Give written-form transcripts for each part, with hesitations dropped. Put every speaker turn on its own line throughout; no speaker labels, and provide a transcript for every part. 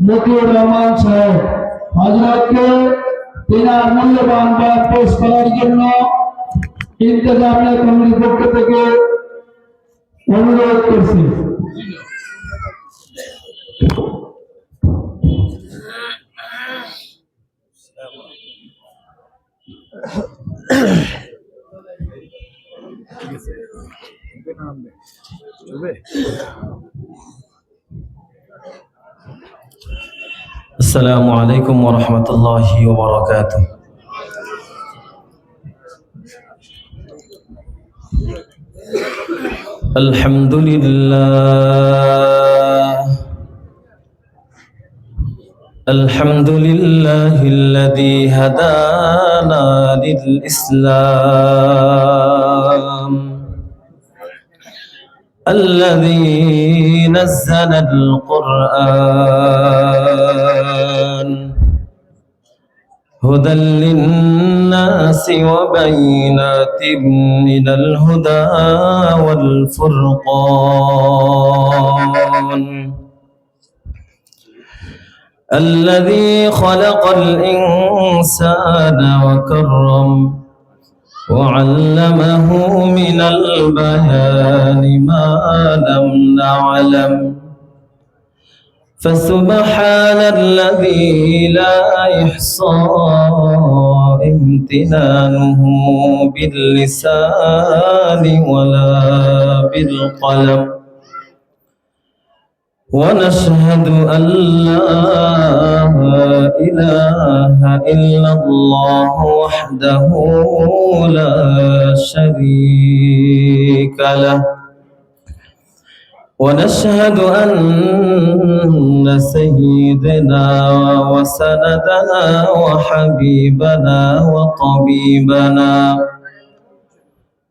মতিউর রহমান সাহেব হযরতকে তিনার মূল্যবান বাত পেশ করার জন্য ইন্তেজামিয়া কমিটির পক্ষ থেকে অনুরোধ করছি।
السلام عليكم ورحمة الله وبركاته. الحمد لله الذي هدانا للإسلام، الذي نزل القرآن هدى للناس وبينات من الهدى والفرقان، الذي خلق الإنسان وكرم وعلمه من البيان ما لم نعلم، فسبحان الذي لا يحصى امتنانه باللسان ولا بالقلم، ونشهد أن لا إله إلا الله وحده لا شريك له، ونشهد أن سيدنا وسندنا وحبيبنا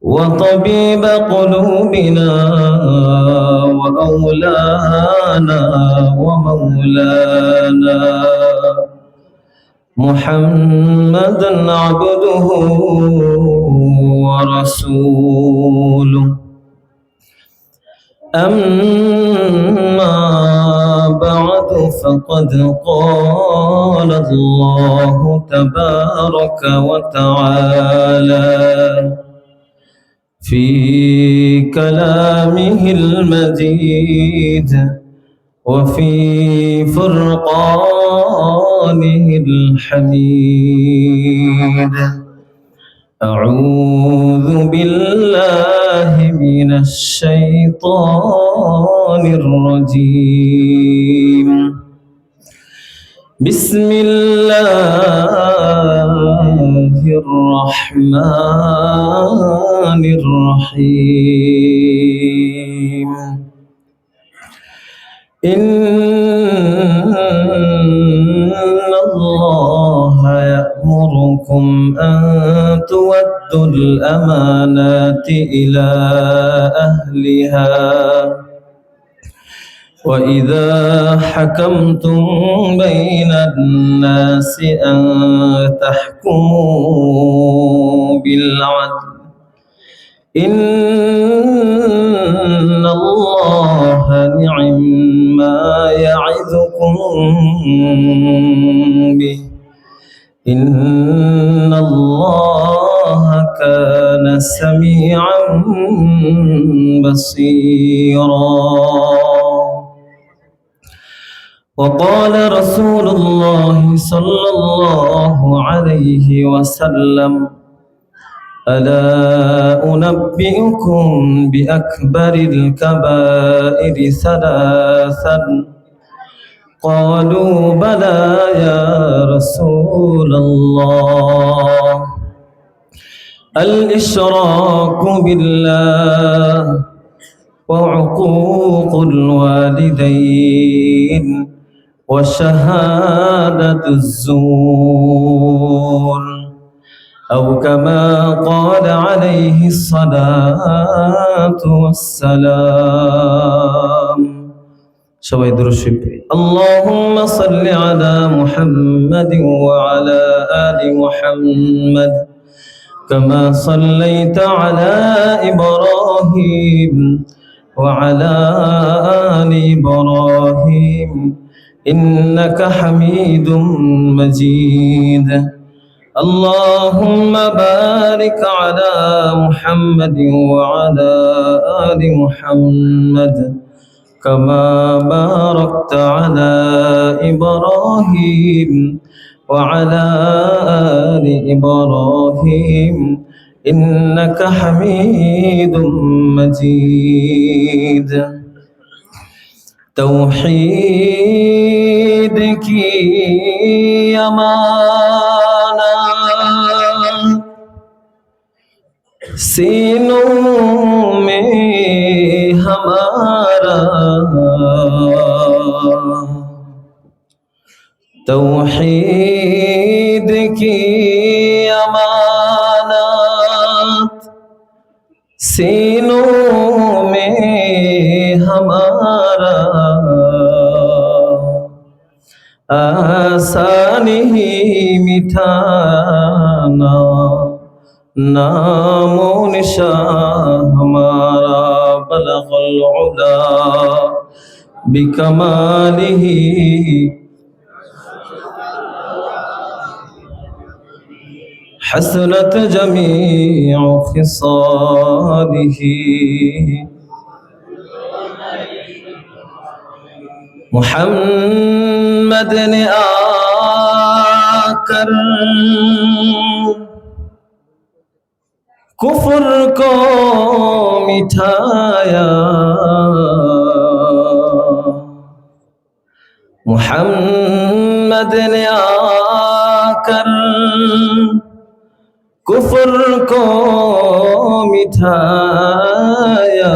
وطبيب قلوبنا وأولانا ومولانا محمدا عبده ورسوله، أما بعد فقد قال الله تبارك وتعالى في كلامه المجيد وفي فرقانه الحميد: أعوذ بالله من الشيطان الرجيم، بسم الله الرحمن الرحيم. إن الله يأمركم أن تؤدوا الأمانات إلى أهلها، وإذا حكمتم بين الناس أن تحكموا بالعدل، إن الله نعم ما يعظكم به، إن الله كان سميعا بصيرا. وقال رسول الله صلى الله عليه وسلم: ألا أنبئكم بأكبر الكبائر ثلاثا؟ قالوا بلى يا رسول الله: الإشراك بالله، وعقوق الوالدين، وشهادة الزور، أو كما قال عليه الصلاة والسلام. সবাই দুরূদ শরীফ পড়ি। اللهم صل على محمد وعلى آل محمد كما صليت على إبراهيم وعلى آل إبراهيم إنك حميد مجيد اللهم بارك على محمد وعلى آل محمد كما باركت على إبراهيم وعلى آل إبراهيم إنك حميد مجيد توحيدك अमाना सीनों में हमारा तौहीद की अमानत सीनों में हमारा आसानी ही मिठाना नामो निशा हमारा बलगल उला बिकमालिही हसनत जमीउ खिसालिही मुहम्मद ने आकर कुफ्र को मिटाया मुहम्मद ने आकर कुफ्र को मिटाया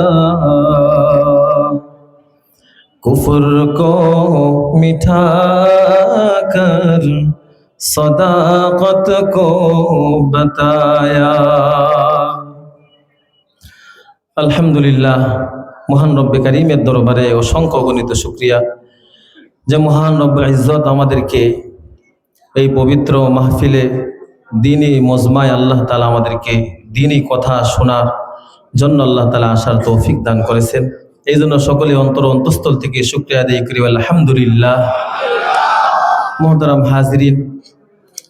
कुफ्र को मिटाकर सदाकत को बताया আলহামদুলিল্লাহ মহান রব্বে কারীমের দরবারে অসংখ্য গণিত শুকরিয়া যে মহান রব্বুল ইজ্জত আমাদেরকে এই পবিত্র মাহফিলে দ্বীনি মজমায় আল্লাহ তাআলা আমাদেরকে দ্বীনি কথা শোনার জন্য আল্লাহ তাআলা আসার তৌফিক দান করেছেন এই জন্য সকলে অন্তরস্থল থেকে শুকরিয়া আদায় করি আলহামদুলিল্লাহ মুহতারাম হাজিরিন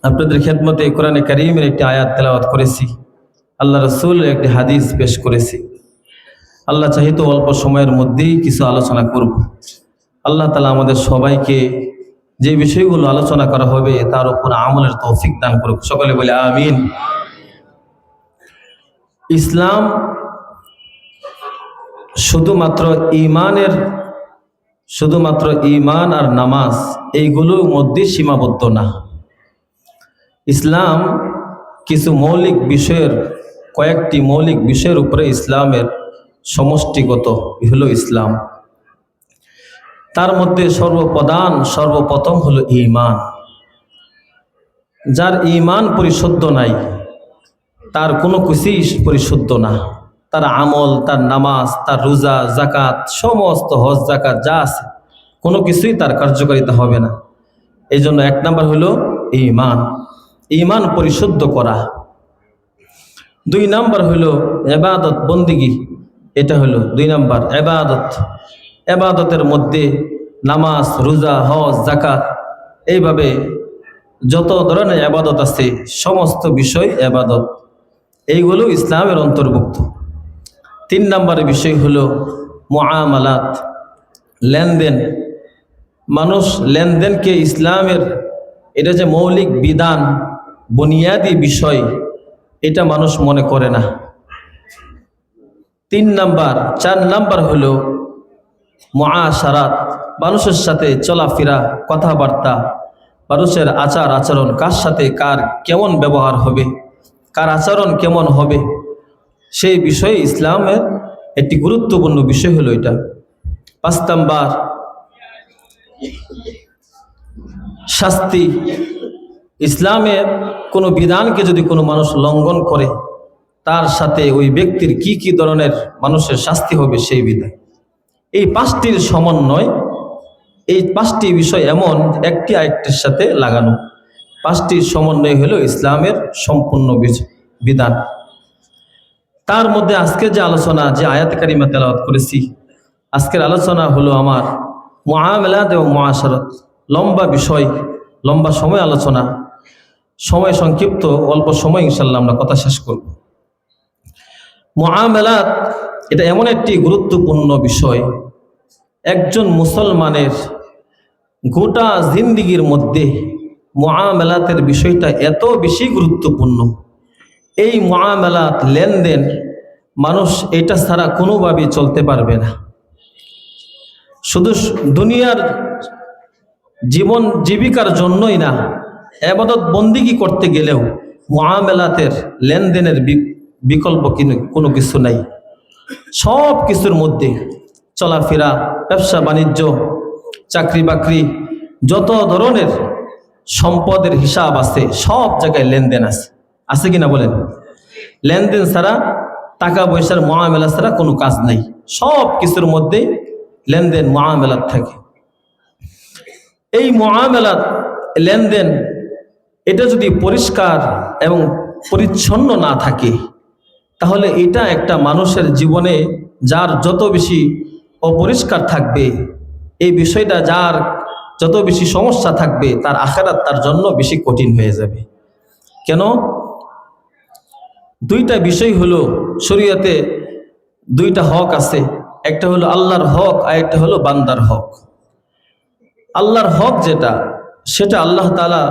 আপনাদের খেদমতে কোরআনে কারীমের একটি আয়াত তেলাওয়াত করেছি আল্লাহ রাসূলের একটি হাদিস পেশ করেছি আল্লাহ চাহিত অল্প সময়ের মধ্যেই কিছু আলোচনা করব আল্লাহ তাআলা আমাদের সবাইকে যে বিষয়গুলো আলোচনা করা হবে তার উপর আমলের তৌফিক দান করুক সকলে বলে আমিন ইসলাম শুধুমাত্র ঈমান আর নামাজ এইগুলোর মধ্যে সীমাবদ্ধ না ইসলাম কিছু মৌলিক বিষয়ের কয়েকটি মৌলিক বিষয়ের উপরে ইসলামের সমষ্টিগত হলো ইসলাম তার মধ্যে সর্বপ্রথম হলো ঈমান যার ঈমান পরিশুদ্ধ নাই তার কোনো কিছুই পরিশুদ্ধ না তার আমল তার নামাজ তার রোজা যাকাত সমস্ত হজ যাকাত যা আছে কোনো কিছুই তার কার্যকারিতা হবে না এই জন্য এক নাম্বার হলো ঈমান পরিশুদ্ধ করা দুই নাম্বার হলো ইবাদত বন্দিগি এটা হলো দুই নাম্বার ইবাদতের মধ্যে নামাজ রোজা হজ যাকাত এইভাবে যত ধরনের ইবাদত আছে সমস্ত বিষয় ইবাদত এইগুলো ইসলামের অন্তর্ভুক্ত তিন নম্বরের বিষয় হলো মুআমালাত লেনদেন মানুষ লেনদেনকে ইসলামের এটা যে মৌলিক বিধান বুনিয়াদি বিষয় এটা মানুষ মনে করে না চার নাম্বার হলো মুআশারাত মানুষের সাথে চলাফেরা কথাবার্তা মানুষের আচার আচরণ কার সাথে কার কেমন ব্যবহার হবে কার আচরণ কেমন হবে সেই বিষয়ে ইসলামের একটি গুরুত্বপূর্ণ বিষয় হলো এটা 5 নাম্বার শাস্তি ইসলামের কোনো বিধানকে যদি কোনো মানুষ লঙ্ঘন করে তার সাথে ওই ব্যক্তির কি কি ধরনের মানুষের শাস্তি হবে সেই বিধান এই 5টির সমন্বয় এই 5টি বিষয় এমন একটি আরেকটির সাথে লাগানো 5টির সমন্বয় হলো ইসলামের সম্পূর্ণ বিধান তার মধ্যে আজকে যে আলোচনা যে আয়াত কারিমা তেলাওয়াত করেছি আজকের আলোচনা হলো আমার মুআমালাত এবং মুআশারাত। লম্বা বিষয়, লম্বা সময় আলোচনা, সময় সংক্ষিপ্ত, অল্প সময় ইনশাল্লাহ আমরা কথা শেষ করব। মুআমালাত এটা এমন একটি গুরুত্বপূর্ণ বিষয়, একজন মুসলমানের গোটা জিন্দিগির মধ্যে মুআমালাতের বিষয়টা এত বেশি গুরুত্বপূর্ণ। এই মুআমালাত, লেনদেন, মানুষ এটা ছাড়া কোনোভাবেই চলতে পারবে না। শুধু দুনিয়ার জীবন জীবিকার জন্যই না, ইবাদত বন্দিগি করতে গেলেও মুআমালাতের, লেনদেনের বিকল্প কোনো কিছু নাই। সব কিছুর মধ্যে চলাফেরা, ব্যবসা বাণিজ্য, চাকরি বাকরি, যত ধরনের সম্পদের হিসাব আছে সব জায়গায় লেনদেন আছে। আছে কিনা বলেন? লেনদেন ছাড়া, টাকা পয়সার মুআমালা ছাড়া কোনো কাজ নেই। সব কিছুর মধ্যে লেনদেন, মুআমালাত থাকে। এই মুআমালাত, লেনদেন এটা যদি পরিষ্কার এবং পরিচ্ছন্ন না থাকে, তাহলে এটা একটা মানুষের জীবনে যার যত বেশি অপরিষ্কার থাকবে, এই বিষয়টা যার যত বেশি সমস্যা থাকবে, তার আখিরাত তার জন্য বেশি কঠিন হয়ে যাবে। কেন? দুইটা বিষয় হলো শরীয়তে, দুইটা হক আছে। একটা হলো আল্লাহর হক, আর একটা হলো বান্দার হক। আল্লাহর হক যেটা, সেটা আল্লাহ তাআলা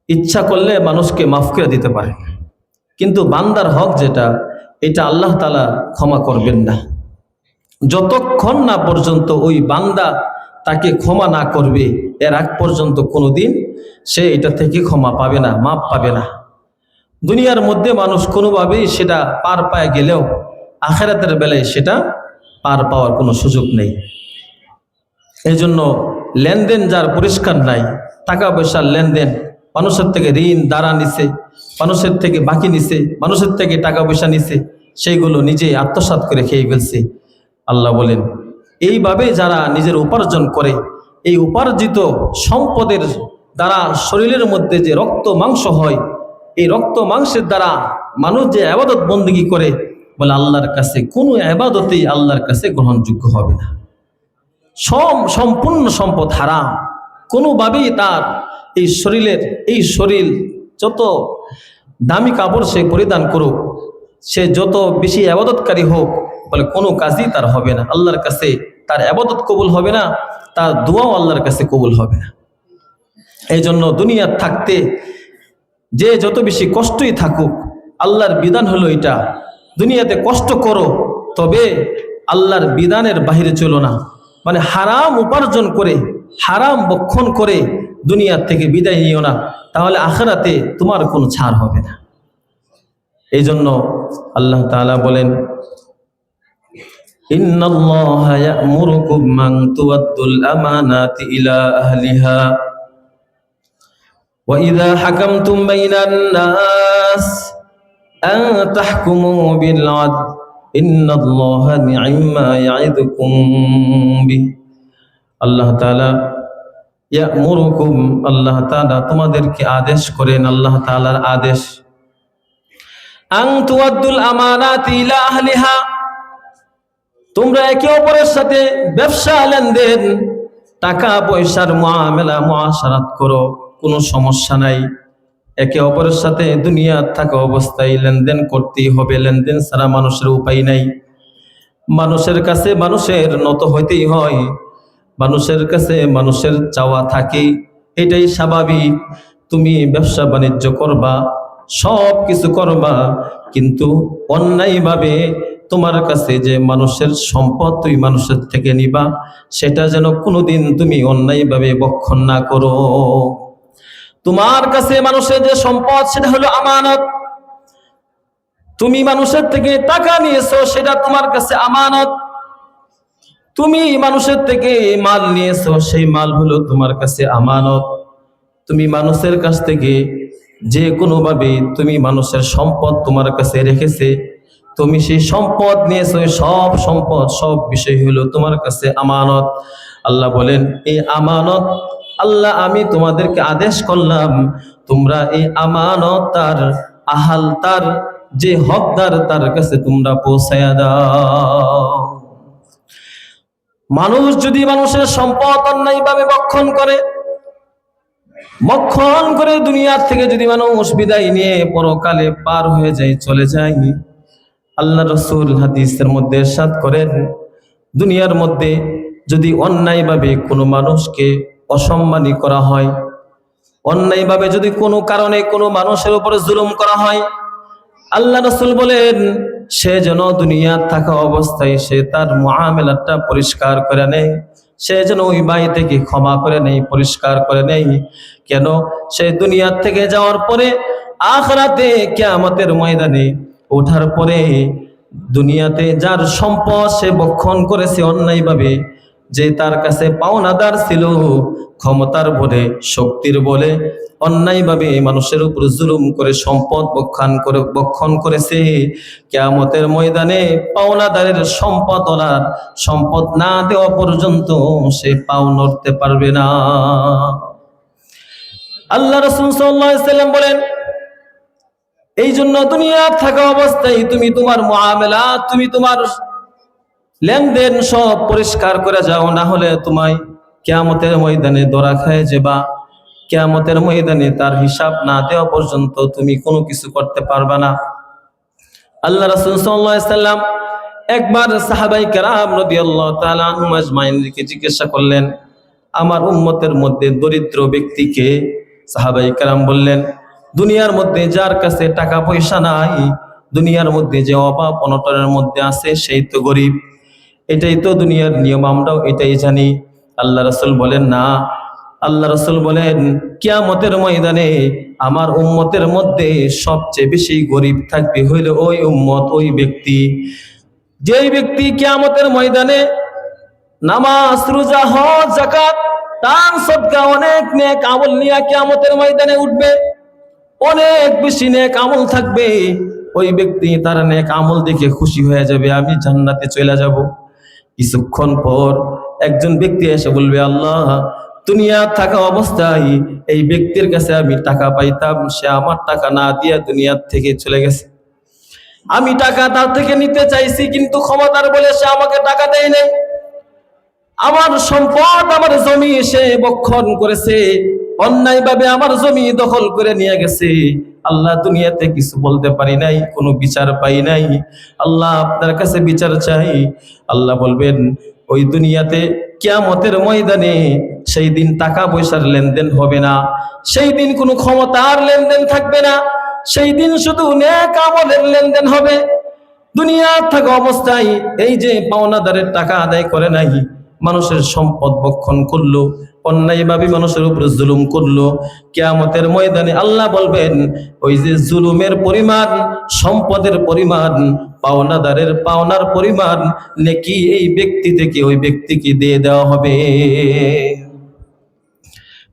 ইচ্ছা করলে মানুষকে মাফ করে দিতে পারে, কিন্তু বান্দার হক যেটা, এটা আল্লাহ তাআলা ক্ষমা করবেন না। যতক্ষণ না পর্যন্ত ওই বান্দা তাকে ক্ষমা না করবে, এর আগ পর্যন্ত কোনোদিন সে এটা থেকে ক্ষমা পাবে না, মাফ পাবে না। দুনিয়ার মধ্যে মানুষ কোনোভাবেই সেটা পার পায় গেলেও আখিরাতের বেলায় সেটা পার পাওয়ার কোনো সুযোগ নেই। এই জন্য লেনদেন যার পরিষ্কার নাই, টাকা পয়সার লেনদেন, মানুষের থেকে ঋণ দ্বারা নিছে, মানুষের থেকে বাকি নিছে, মানুষের থেকে টাকা পয়সা নিছে, সেইগুলো নিজে আত্মসাৎ করে খেয়ে ফেলছে। আল্লাহ বলেন, এইভাবে যারা নিজের উপার্জন করে, এই উপার্জিত সম্পদের দ্বারা শরীরের মধ্যে যে রক্ত মাংস হয়, এই রক্ত মাংসের দ্বারা মানুষ যে ইবাদত বন্দেগী করে, বলে আল্লাহর কাছে কোনো ইবাদতেই আল্লাহর কাছে গ্রহণযোগ্য হবে না। সম্পূর্ণ সম্পদ হারাম। কোনোভাবেই তার এই শরীরের, এই শরীর যত দামি কাপড় সে পরিধান করুক, সে যত বেশি ইবাদতকারী হোক, বলে কোনো কাজই তার হবে না। আল্লাহর কাছে তার ইবাদত কবুল হবে না, তার দোয়াও আল্লাহর কাছে কবুল হবে না। এই জন্য দুনিয়ার থাকতে যে যত বেশি কষ্টই থাকুক, আল্লাহর বিধান হলো এটা, দুনিয়াতে কষ্ট করো, তবে আল্লাহর বিধানের বাহিরে চলো না। মানে হারাম উপার্জন করে, হারাম বক্ষণ করে দুনিয়ার থেকে বিদায় নিও না, তাহলে আখিরাতে তোমার কোনো ছাড় হবে না। এই জন্য আল্লাহ তাআলা বলেন, ইন্নাল্লাহা ইয়া'মুরুকুম আন তু'আদ্দুল আমানাতি ইলা আহলিহা ওয়া ইযা হাকামতুম বাইনান নাস আন তাহকুমু বিল আদল ইন্নাল্লাহা নি'ম্মা ইয়া'iদুকুম বিহি। আল্লাহ তাআলা ইয়া'মুরুকুম, আল্লাহ তাআলা তোমাদেরকে আদেশ করেন, আল্লাহ তাআলার আদেশ, আন তু'আদ্দুল আমানাতি ইলা আহলিহা, তোমরা একে অপরের সাথে ব্যবসা লেনদেন, টাকা পয়সার মুআমালা মুআশারাত করো, কোনো সমস্যা নাই। একে অপরের সাথে দুনিয়া থাকা অবস্থায় লেনদেন করতেই হবে, লেনদেন ছাড়া মানুষের উপায় নাই। মানুষের কাছে মানুষের নত হইতেই হয়, মানুষের কাছে মানুষের চাওয়া থাকে, এটাই স্বাভাবিক। তুমি ব্যবসা বাণিজ্য করবা, সব কিছু করবা, কিন্তু অন্যায়ভাবে তোমার কাছে যে মানুষের সম্পদ তুই মানুষের থেকে নিবা, সেটা যেন কোনোদিন তুমি অন্যায়ভাবে বক্ষণ না করো। তোমার কাছে মানুষের যে সম্পদ, সেটা হলো আমানত। তুমি মানুষের থেকে টাকা নিয়েছো, সেটা তোমার কাছে আমানত। তুমি মানুষের থেকে মাল নিয়েছো, সেই মাল হলো তোমার কাছে আমানত। তুমি মানুষের কাছ থেকে যে কোনোভাবে তুমি মানুষের সম্পদ তোমার কাছে রেখেছে, তুমি সেই সম্পদ নিয়েছো, সব সম্পদ, সব বিষয় হলো তোমার কাছে আমানত। আল্লাহ বলেন, এই আমানত আল্লাহ আমি তোমাদেরকে আদেশ করলাম, তোমরা এই আমানত তার আহাল, তার যে হকদার, তার কাছে তোমরা পৌঁছায়া দাও। মানুষ যদি মানুষের সম্পদ অন্যায়ভাবে ভক্ষণ করে দুনিয়ার থেকে যদি মানুষ বিদায় নিয়ে পরকালে পার হয়ে যায়, চলে যায়, আল্লাহ রাসূল হাদিসের মধ্যে ইরশাদ করেন, দুনিয়ার মধ্যে যদি অন্যায়ভাবে কোনো মানুষকে অসম্মানী করা হয়, অন্যায়ভাবে যদি কোনো কারণে কোনো মানুষের উপরে জুলুম করা হয়, আল্লাহ রাসূল বলেন সে যেন দুনিয়ার থাকা অবস্থায় সে তার মুআমালাটা পরিষ্কার করে নেয়, সে যেন ওই বাড়ি থেকে ক্ষমা করে নেয়, পরিষ্কার করে নেয়। কেন? সে দুনিয়ার থেকে যাওয়ার পরে আখিরাতে কিয়ামতের ময়দানে ওঠার পরে দুনিয়াতে যার সম্পদ সে ভক্ষণ করেছে অন্যায়ভাবে, যে তার কাছে পাওনাদার ছিল, ক্ষমতার বলে, শক্তির বলে অন্যায়ভাবে মানুষের উপর জুলুম করে সম্পদ ভক্ষণ করেছে, কিয়ামতের ময়দানে পাওনাদারের সম্পদওয়ালার সম্পদ না দেওয়া পর্যন্ত সে পাও নড়তে পারবে না। আল্লাহ রাসূল সাল্লাল্লাহু আলাইহি ওয়াসাল্লাম বলেন, এই জন্য দুনিয়ার থাকা অবস্থায় তুমি তোমার মুআমালা, তুমি তোমার লেনদেন সব পরিষ্কার করে যাও, না হলে তোমায় কিয়ামতের ময়দানে ধরা খায় যাবা। কিয়ামতের ময়দানে তার হিসাব না দেওয়া পর্যন্ত তুমি কোনো কিছু করতে পারবে না। আল্লাহ রাসূল সাল্লাল্লাহু আলাইহি ওয়াসাল্লাম একবার সাহাবায়ে কেরাম রাদিয়াল্লাহু তাআলা আনহুম আজমাইনকে জিজ্ঞাসা করলেন, আমার উম্মতের মধ্যে দরিদ্র ব্যক্তিকে? সাহাবায়ে কেরাম বললেন, দুনিয়ার মধ্যে যার কাছে টাকা পয়সা নাই, দুনিয়ার মধ্যে যে অভাব অনটনের মধ্যে আছে, সেই তো গরিব। এটাই তো দুনিয়ার নিয়ম, আমরাও এটাই জানি। আল্লাহ রাসূল বলেন, না। আল্লাহ রাসূল বলেন, কিয়ামতের ময়দানে আমার উম্মতের মধ্যে সবচেয়ে বেশি গরিব থাকবে হইল ওই উম্মত, ওই ব্যক্তি, যেই ব্যক্তি কিয়ামতের ময়দানে নামাজ, রোজা, হজ, যাকাত, দান, সদকা অনেক নেক আমল নিয়ে কিয়ামতের ময়দানে উঠবে। অনেক বেশি নেক আমল থাকবে। ওই ব্যক্তি তার নেক আমল দেখে খুশি হয়ে যাবে, আমি জান্নাতে চলে যাব। কিছুক্ষণ পর একজন ব্যক্তি এসে বলবে, আল্লাহ, দুনিয়া থাকা অবস্থায় এই ব্যক্তির কাছে আমি টাকা পাইতাম, সে আমার টাকা না দিয়ে দুনিয়ার থেকে চলে গেছে। আমি টাকা তার থেকে নিতে চাইছি, কিন্তু ক্ষমতার বলে সে আমাকে টাকা দেয় নাই। আমার সম্পদ, আমার জমি সে ভক্ষণ করেছে, অন্যায়ভাবে আমার জমি দখল করে নিয়ে গেছে। আল্লাহ, দুনিয়াতে কিছু বলতে পারি নাই, কোনো বিচার পাই নাই। আল্লাহ, আপনার কাছে বিচার চাই। আল্লাহ বলবেন, ওই দুনিয়াতে কিয়ামতের ময়দানে সেই দিন টাকা পয়সার লেনদেন হবে না, সেই দিন কোনো ক্ষমতার লেনদেন থাকবে না, সেই দিন শুধু নেক আমলের লেনদেন হবে। দুনিয়া থাকা অবস্থায় এই যে পাওনাদারের টাকা আদায় করে নাই, মানুষের সম্পদ ভক্ষণ করলো, অন্যায়ভাবে মানুষের উপর জুলুম করলো, কিয়ামতের ময়দানে আল্লাহ বলবেন, ওই যে জুলুমের পরিমাণ, সম্পদের পরিমাণ, পাওনাদারের পাওনার পরিমাণ নেকি এই ব্যক্তি থেকে ওই ব্যক্তিকে দিয়ে দেওয়া হবে।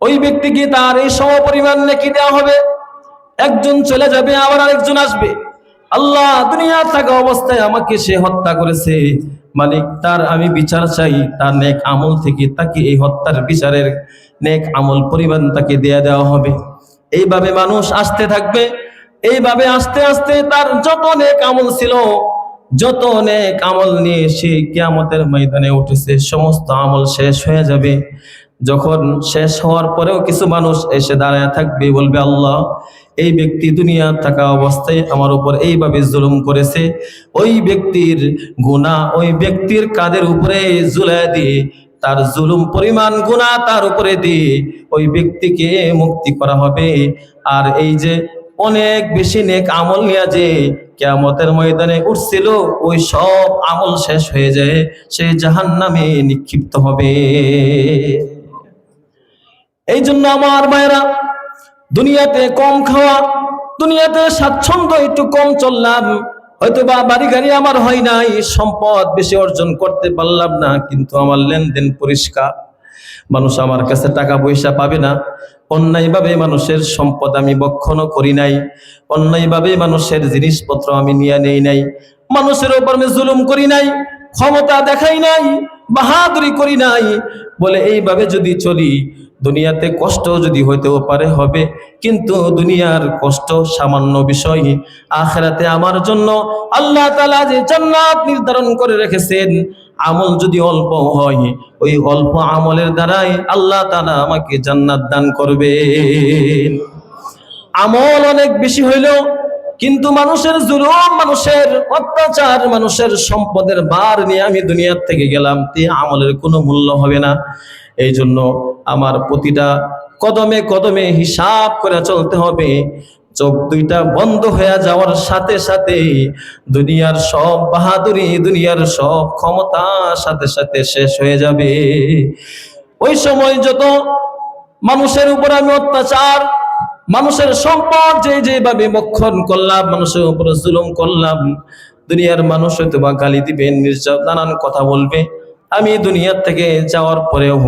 ওই ব্যক্তিকে তার এই সমপরিমাণ নেকি দেওয়া হবে। একজন চলে যাবে, আবার আরেকজন আসবে। আল্লাহ, দুনিয়া থাকা অবস্থায় আমাকে সে হত্যা করেছে, মালিক, তার আমি বিচার চাই। তার নেক আমল থেকে তাকে এই হত্যার বিচারের নেক আমল পরিমাণ তাকে দেওয়া হবে। এইভাবে মানুষ আসতে থাকবে। এইভাবে আস্তে আস্তে তার যত নেক আমল ছিল, যত নেক আমল নিয়ে সে কিয়ামতের ময়দানে উঠেছে, সমস্ত আমল শেষ হয়ে যাবে। যখন শেষ হওয়ার পরেও কিছু মানুষ এসে দাঁড়ায় থাকবে, বলবে, আল্লাহ, এই ব্যক্তি দুনিয়া থাকা অবস্থায় আমার উপর এইভাবে জুলুম করেছে। ওই ব্যক্তির গুনাহ ওই ব্যক্তির কাঁধের উপরে ঝুলায় দিয়ে, তার জুলুম পরিমাণ গুনাহ তার উপরে দিয়ে ওই ব্যক্তিকে মুক্তি করা হবে। আর এই যে অনেক বেশি নেক আমল নিয়ে যে কিয়ামতের ময়দানে উঠছিল, ওই সব আমল শেষ হয়ে যায়, সে জাহান্নামে নিক্ষিপ্ত হবে। এই জন্য আমার ভাইরা, দুনিয়াতে কম খাওয়া, দুনিয়াতে স্বাচ্ছন্দ্য একটু কম চললাম, হয়তো বা বাড়ি গাড়ি আমার হয় নাই, সম্পদ বেশি অর্জন করতে পারলাম না, কিন্তু আমার লেনদেন পরিষ্কার, মানুষ আমার কাছে টাকা পয়সা পাবে না। অন্যায়ভাবে মানুষের সম্পদ আমি ভক্ষণও করি নাই, অন্যায়ভাবে মানুষের জিনিসপত্র আমি নিয়ে নেই নাই, মানুষের উপর আমি জুলুম করি নাই, ক্ষমতা দেখাই নাই, বাহাদুরি করি নাই বলে এইভাবে যদি চলি, দুনিয়াতে কষ্ট যদি হইতেও পারে হবে, কিন্তু দুনিয়ার কষ্ট সামান্য বিষয়। আখিরাতে আমার জন্য আল্লাহ তাআলা যে জান্নাত নির্ধারণ করে রেখেছেন, আমল যদি অল্প হয়, ওই অল্প আমলের দ্বারাই আল্লাহ তাআলা আমাকে জান্নাত দান করবেন। আমল অনেক বেশি হইলেও কিন্তু মানুষের জুলুম, মানুষের অত্যাচার, মানুষের সম্পদের ভার নিয়ে আমি দুনিয়ার থেকে গেলাম, তে আমলের কোনো মূল্য হবে না। এই জন্য আমার প্রতিটা কদমে কদমে হিসাব করে চলতে হবে। চোখ দুইটা বন্ধ হয়ে যাওয়ার সাথে সাথে দুনিয়ার সব বাহাদুরি, দুনিয়ার সব ক্ষমতা সাথে সাথে শেষ হয়ে যাবে। ওই সময় যত মানুষের উপর আমি অত্যাচার, মানুষের সম্পদ যেভাবে ভক্ষণ করলাম, মানুষের উপর জুলুম করলাম, দুনিয়ার মানুষ হয়তো বা গালি দিবে, নানান কথা বলবে। আমি দুনিয়ার থেকে যাওয়ার পরেও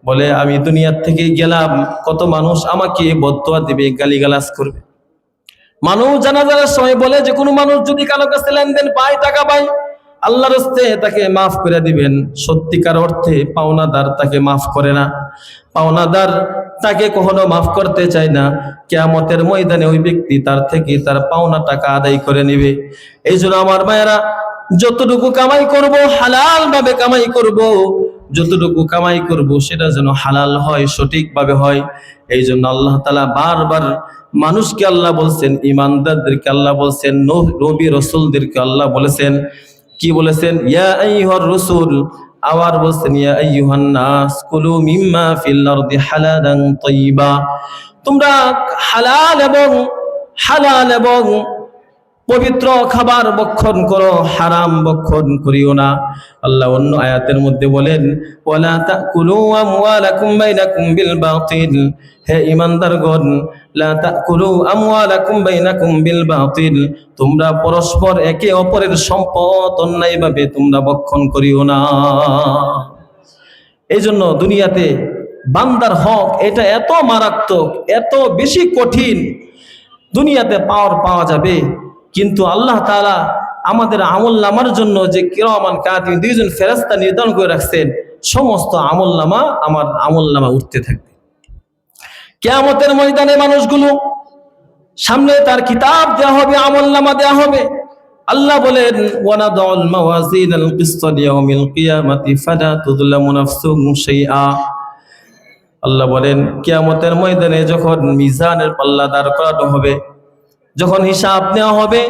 বলে আমি দুনিয়ার থেকে গেলাম, কত মানুষ আমাকে বদদুয়া দিবে, গালিগালাজ করবে। মানুষ জানাজার সময় বলে যে কোনো মানুষ যদি কারো কাছে লেনদেন পায়, টাকা পায়, আল্লাহর হস্তে তাকে মাফ করে দিবেন। সত্যিকার অর্থে পাওনাদার তাকে মাফ করে না, পাওনাদার তাকে কখনো মাফ করতে চায় না। কিয়ামতের ময়দানে ওই ব্যক্তি তার থেকে তার পাওনা টাকা আদায় করে নেবে। এই জন্য আমার মায়েরা, যতটুকু কামাই করব হালাল ভাবে কামাই করব, যতটুকু কামাই করব সেটা যেন হালাল হয়, সঠিকভাবে হয়। এই জন্য আল্লাহ তাআলা বারবার মানুষকে আল্লাহ বলছেন, ইমানদারদেরকে আল্লাহ বলছেন, নবী রাসূলদেরকে আল্লাহ বলেছেন, কি বলেছেন? ইয়া আইয়ুহার রাসূল, আবার বলছেন ইয়া আইয়ুহান নাস কুলু মিম্মা ফিল আরদি হালালান তাইয়্যিবা। তোমরা হালাল এবং পবিত্র খাবার ভক্ষণ করো, হারাম ভক্ষণ করিও না। আল্লাহ অন্য আয়াতের মধ্যে বলেন, ওয়ালা তাকুলু আমওয়ালাকুম বাইনাকুম বিল বাতিল। হে ঈমানদারগণ, লা তাকুলু আমওয়ালাকুম বাইনাকুম বিল বাতিল, তোমরা পরস্পর একে অপরের সম্পদ অন্যায়ভাবে তোমরা ভক্ষণ করিও না। এই জন্য দুনিয়াতে বান্দার হক এটা এত মারাত্মক, এত বেশি কঠিন। দুনিয়াতে পাওয়া যাবে, কিন্তু আল্লাহ তাআলা আমাদের আমলনামার জন্য যে কিরামান কাতিবিন, দুইজন ফেরেশতা নির্ধারণ করে রাখছেন, সমস্ত আমলনামা আমার আমলনামা উঠতে থাকবে। কিয়ামতের ময়দানে মানুষগুলো সামনে তার কিতাব দেওয়া হবে, আমলনামা দেওয়া হবে। আল্লাহ বলেন, ওয়ানাদাউল মাওয়াজিনাল কিসতা লিয়াউমিল কিয়ামাতি ফালা তুযলামু নাফসুন শাইআ। আল্লাহ বলেন, কিয়ামতের ময়দানে যখন মিজানের পাল্লা দাঁড় করানো হবে, যখন হিসাব নেওয়া হবে,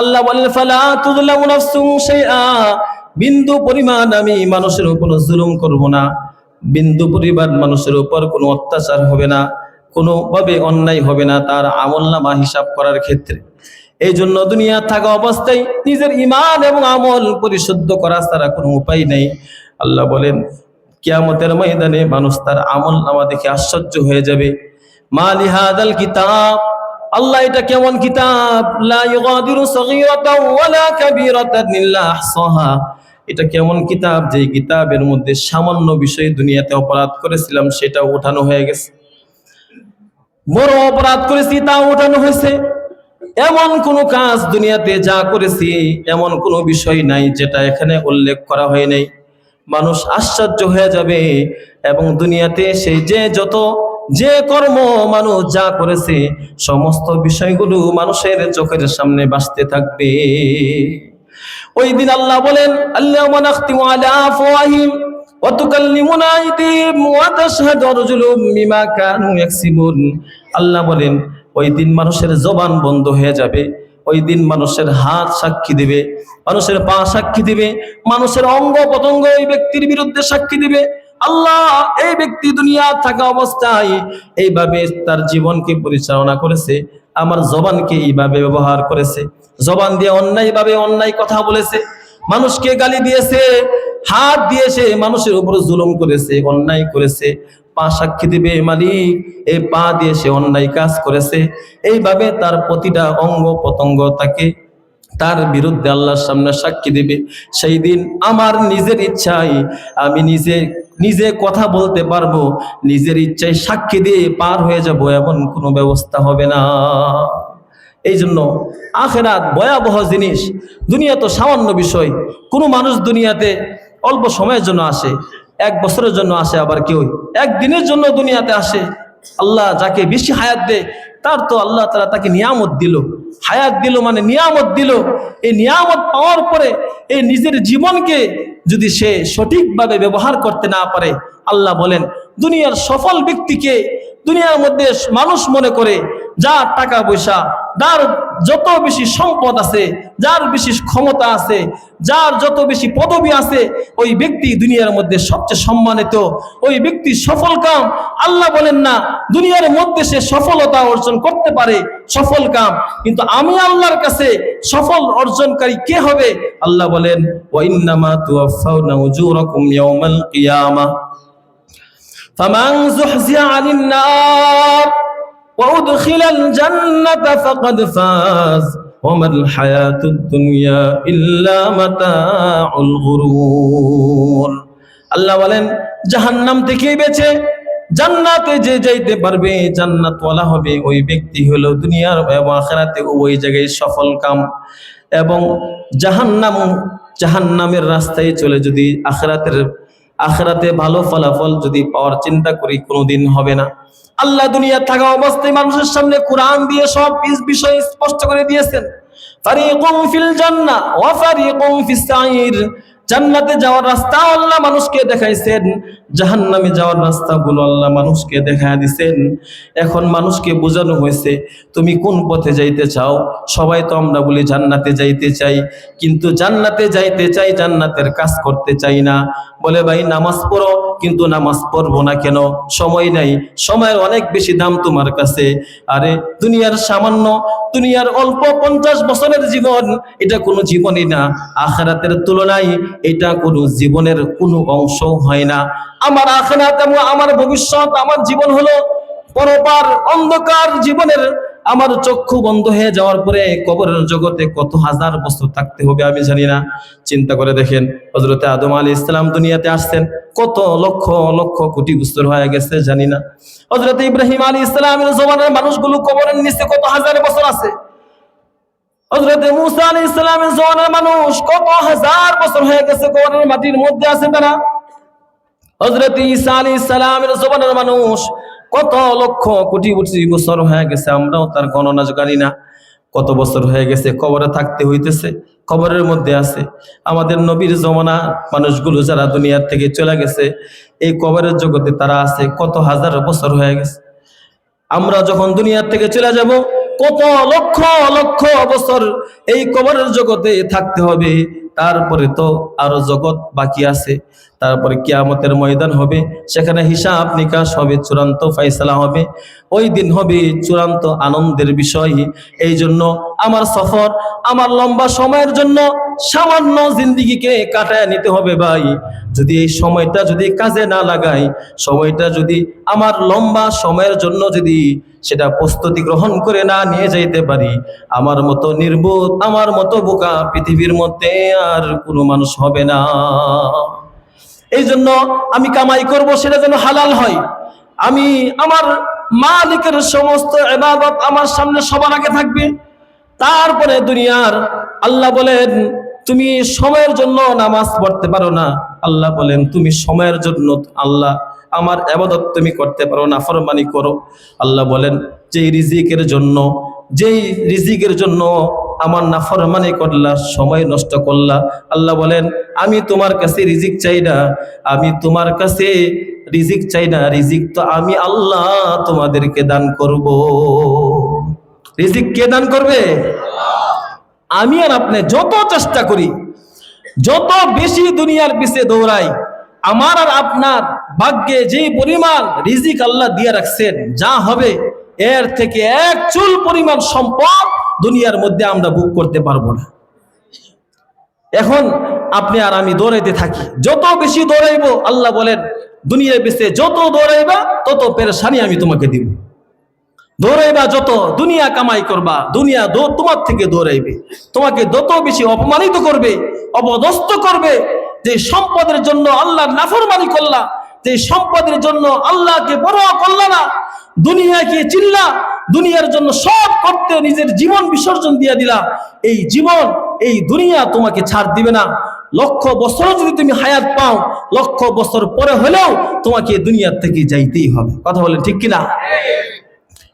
আল্লাহ বলেন ফালা তুযলামু নাফসুন শাইআ, বিন্দু পরিমাণ আমি মানুষের উপর জুলুম করব না, বিন্দু পরিমাণ মানুষের উপর কোনো অত্যাচার হবে না, কোনোভাবে অন্যায় হবে না তার আমলনামা হিসাব করার ক্ষেত্রে। এই জন্য দুনিয়া থাকা অবস্থায় নিজের ঈমান এবং আমল পরিশুদ্ধ করা ছাড়া কোনো উপায় নেই। আল্লাহ বলেন, কিয়ামতের ময়দানে মানুষ তার আমলনামা দেখে আশ্চর্য হয়ে যাবে। মা লিহাদাল কিতাব, আল্লাহ এটা কেমন কিতাব, লা ইউগাদিরু সগীরাতাও ওয়ালা কাবীরাতান ইল্লা আহসাহা। এটা কেমন কিতাব, যে কিতাবের মধ্যে সামান্য বিষয় দুনিয়াতে অপরাধ করেছিলাম সেটা ওঠানো হয়ে গেছে, বড় অপরাধ করেছি তা ওঠানো হয়েছে। এমন কোন কাজ দুনিয়াতে যা করেছি এমন কোনো বিষয় নাই যেটা এখানে উল্লেখ করা হয় নাই। মানুষ আশ্চর্য হয়ে যাবে এবং দুনিয়াতে সেই যে কর্ম মানুষ যা করেছে সমস্ত বিষয়গুলো মানুষের চোখের সামনে ভাসতে থাকবে। ওই দিন আল্লাহ বলেন, আল্লাহুম্মা নাখতিমু আলা আফওয়াহিম ওয়া তুকাল্লিমুনা আইদিহিম ওয়া তাশহাদু আরজুলুহুম বিমা কানু ইয়াকসিবুন। আল্লাহ বলেন, ওই দিন মানুষের জবান বন্ধ হয়ে যাবে, ওই দিন মানুষের হাত সাক্ষী দিবে, মানুষের পা সাক্ষী দিবে, মানুষের অঙ্গ প্রত্যঙ্গ ওই ব্যক্তির বিরুদ্ধে সাক্ষী দিবে। আল্লাহ, এই ব্যক্তি দুনিয়া থাকা অবস্থায় এইভাবে তার জীবনকে পরিচালনা করেছে, আমার জবানকে এইভাবে ব্যবহার করেছে, জবান দিয়ে অন্যায়ভাবে অন্যায় কথা বলেছে, মানুষকে গালি দিয়েছে, হাত দিয়েছে, মানুষের উপর জুলুম করেছে, অন্যায় করেছে। পা সাক্ষী দিবে, মালিক এই পা দিয়ে সে অন্যায় কাজ করেছে। এইভাবে তার প্রতিটা অঙ্গ প্রত্যঙ্গ তার বিরুদ্ধে আল্লাহর সামনে সাক্ষী দিবে। সেই দিন আমার নিজের ইচ্ছায় আমি নিজে কথা বলতে পারবো, নিজের ইচ্ছায় সাক্ষী দিয়ে পার হয়ে যাব, এমন কোনো ব্যবস্থা হবে না। এই জন্য আখিরাত ভয়াবহ জিনিস। দুনিয়া তো সামান্য বিষয়। কোনো মানুষ দুনিয়াতে অল্প সময়ের জন্য আসে, 1 বছরের জন্য আসে, আবার কেউ 1 দিনের জন্য দুনিয়াতে আসে। আল্লাহ যাকে বেশি হায়াত দেয় তার তো আল্লাহ তাআলা তাকে নিয়ামত দিল, হায়াত দিল, মানে নিয়ামত দিল। এই নিয়ামত পাওয়ার পরে এই নিজের জীবনকে যদি সে সঠিকভাবে ব্যবহার করতে না পারে, আল্লাহ বলেন দুনিয়ার সফল ব্যক্তিকে দুনিয়ার মধ্যে মানুষ মনে করে যার টাকা পয়সা, যার যত বেশি সম্পদ আছে, যার বেশি ক্ষমতা আছে, যার যত বেশি পদবি আছে, ওই ব্যক্তি দুনিয়ার মধ্যে সবচেয়ে সম্মানিত, ওই ব্যক্তি সফল কাম। আল্লাহ বলেন না দুনিয়ার মধ্যে সে সফলতা অর্জন করতে পারে, সফল কাম, কিন্তু আমি আল্লাহর কাছে সফল অর্জনকারী কে হবে? আল্লাহ বলেন ওয়া ইন্নামা তুওয়াফাউনা উজুরাকুম ইয়াওমাল কিয়ামাহ ফামান যুহজিয়া আনিন নার وأدخل الجنة فقد فاز وما الحياة الدنيا إلا متاع الغرور। আল্লাহ বলেন জাহান্নাম থেকে বেঁচে জান্নাতে যে যাইতে পারবে, জান্নাতওয়ালা হবে, ওই ব্যক্তি হলো দুনিয়ার এবং আখিরাতে ওই জায়গায় সফল কাম। এবং জাহান্নামের রাস্তায় চলে যদি আখিরাতে ভালো ফলাফল যদি পাওয়ার চিন্তা করি, কোনোদিন হবে না। আল্লাহ দুনিয়া থাকা অবস্থায় মানুষের সামনে কোরআন দিয়ে সব বিষয় স্পষ্ট করে দিয়েছেন। ফারিকুম ফিল জান্নাহ ওয়া ফারিকুম ফিস সাঈর। জান্নাতে যাওয়ার রাস্তা আল্লাহ মানুষকে দেখাইছেন, জাহান্নামে যাওয়ার রাস্তাগুলো আল্লাহ মানুষকে দেখায় দিয়েছেন। এখন মানুষকে বোঝানো হয়েছে তুমি কোন পথে যাইতে চাও। সবাই তো আমরা বলি জান্নাতে যাইতে চাই, কিন্তু জান্নাতে যাইতে চাই, জান্নাতের কাজ করতে চাই না। বলে ভাই নামাজ পড়ো, কিন্তু নামাজ পড়বো না কেন? সময় নাই, সময়ের অনেক বেশি দাম তোমার কাছে। আরে দুনিয়ার সামান্য, দুনিয়ার অল্প 50 বছরের জীবন, এটা কোনো জীবনই না। আখিরাতের তুলনায় এটা কোনো জীবনের কোনো অংশ হয় না। আমার আখিরাত এবং আমার ভবিষ্যৎ, আমার জীবন হলো পরপার অন্ধকার জীবনের। আমার চক্ষু বন্ধ হয়ে যাওয়ার পরে কবরের জগতে কত হাজার বছর থাকতে হবে আমি জানি না। চিন্তা করে দেখেন, হযরত আদম আলাইহিস সালাম দুনিয়াতে আসছেন, কত লক্ষ লক্ষ কোটি বছর হয়ে গেছে জানি না। হযরত ইব্রাহিম আলাইহিস সালামের জমানার মানুষগুলো কবরের নিচে কত হাজার বছর আছে। হযরত মূসা আলাইহিস সালামের জমানার মানুষ কত হাজার বছর হয়ে গেছে কবরের মাটির মধ্যে আছে তারা। হযরত ঈসা আলাইহিস সালামের জমানার মানুষ কত লক্ষ কোটি বছর হয়ে গেছে, আমরাও তার গণনা জানি না। কত বছর হয়ে গেছে কবরে থাকতে হইতেছে, কবরের মধ্যে আছে। আমাদের নবীর জমানা মানুষগুলো যারা দুনিয়ার থেকে চলে গেছে, এই কবরের জগতে তারা আছে কত হাজার বছর হয়ে গেছে। আমরা যখন দুনিয়ার থেকে চলে যাব, কত লক্ষ লক্ষ বছর এই কবরের জগতে থাকতে হবে। তারপরে তো আরো জগৎ বাকি আছে, তারপরে কিয়ামতের ময়দান হবে, সেখানে হিসাব নিকাশ হবে, চূড়ান্ত ফয়সালা হবে। ওই দিন হবে চূড়ান্ত আনন্দের বিষয়। এই জন্য আমার সফর, আমার লম্বা সময়ের জন্য সামান্য জিন্দেগিকে কাটায় নিতে হবে ভাই। যদি এই সময়টা যদি কাজে না লাগাই, সময়টা যদি আমার লম্বা সময়ের জন্য যদি সেটা প্রস্তুতি গ্রহণ করে না নিয়ে যাইতে পারি, আমার মতো নির্বোধ, আমার মতো বোকা পৃথিবীর মধ্যে আর কোনো মানুষ হবে না। এই জন্য আমি কামাই করব, সেটা যেন হালাল হয়। আমি আমার মালিকের সমস্ত ইবাদত আমার সামনে সবার আগে থাকবে। তারপরে দুনিয়ার আল্লাহ বলেন তুমি সময়ের জন্য নামাজ পড়তে পারো না, আল্লাহ বলেন তুমি সময়ের জন্য আল্লাহ আমার ইবাদত তুমি করতে পারো না, নাফরমানি করো। আল্লাহ বলেন যেই রিজিকের জন্য আমার নাফরমানি করলা, সময় নষ্ট করলা, আল্লাহ বলেন আমি তোমার কাছে রিজিক চাই না, আমি তোমার কাছে রিজিক চাই না, রিজিক তো আমি আল্লাহ তোমাদেরকে দান করব। রিজিক কে দান করবে? আমি আর আপনি যত চেষ্টা করি, যত বেশি দুনিয়ার পিছে দৌড়াই, আমার আর আপনার ভাগ্যে যেই পরিমাণ রিজিক আল্লাহ দিয়ে রাখছেন, যা হবে এর থেকে এক চুল পরিমাণ সম্পদ দুনিয়ার মধ্যে আমরা ভোগ করতে পারবো না। এখন আপনি আর আমি দৌড়াইতে থাকি, যত বেশি দৌড়াইবো আল্লাহ বলেন দুনিয়ার পিছে যত দৌড়াইবা তত পেরেশানি আমি তোমাকে দিব। দৌড়াইবা যত, দুনিয়া কামাই করবা, দুনিয়া তোমার থেকে দৌড়াইবে, তোমাকে যত বেশি অপমানিত করবে, অপদস্থ করবে। যে সম্পদের জন্য আল্লাহর নাফরমানি করলা, যে সম্পদের জন্য আল্লাহকে পরোয়া করলা না, দুনিয়াকে চিনলা, দুনিয়ার জন্য সব করতে নিজের জীবন বিসর্জন দিয়ে দিলা, এই জীবন, এই দুনিয়া তোমাকে ছাড় দিবে না। লক্ষ বছর যদি তুমি হায়াত পাও, লক্ষ বছর পরে হলেও তোমাকে দুনিয়ার থেকে যাইতেই হবে। কথা বলেন ঠিক কিনা?